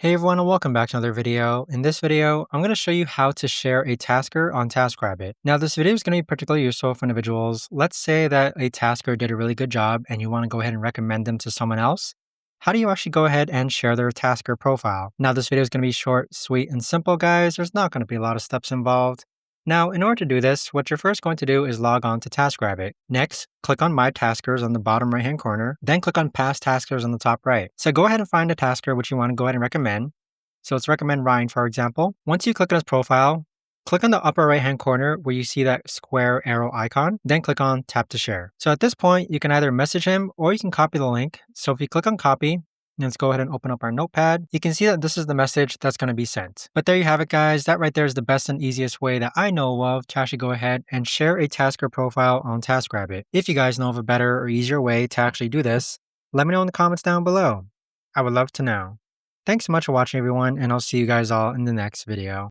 Hey everyone and welcome back to another video. In this video, I'm going to show you how to share a tasker on TaskRabbit. Now this video is going to be particularly useful for individuals. Let's say that a tasker did a really good job and you want to go ahead and recommend them to someone else. How do you actually go ahead and share their tasker profile? Now this video is going to be short, sweet, and simple, guys. There's not going to be a lot of steps involved. Now, in order to do this, what you're first going to do is log on to TaskRabbit. Next, click on My Taskers on the bottom right-hand corner, then click on Past Taskers on the top right. So go ahead and find a tasker which you want to go ahead and recommend. So let's recommend Ryan, for example. Once you click on his profile, click on the upper right-hand corner where you see that square arrow icon, then click on Tap to Share. So at this point, you can either message him or you can copy the link. So if you click on Copy, let's go ahead and open up our notepad. You can see that this is the message that's going to be sent. But there you have it, guys. That right there is the best and easiest way that I know of to actually go ahead and share a tasker profile on TaskRabbit. If you guys know of a better or easier way to actually do this, let me know in the comments down below. I would love to know. Thanks so much for watching, everyone, and I'll see you guys all in the next video.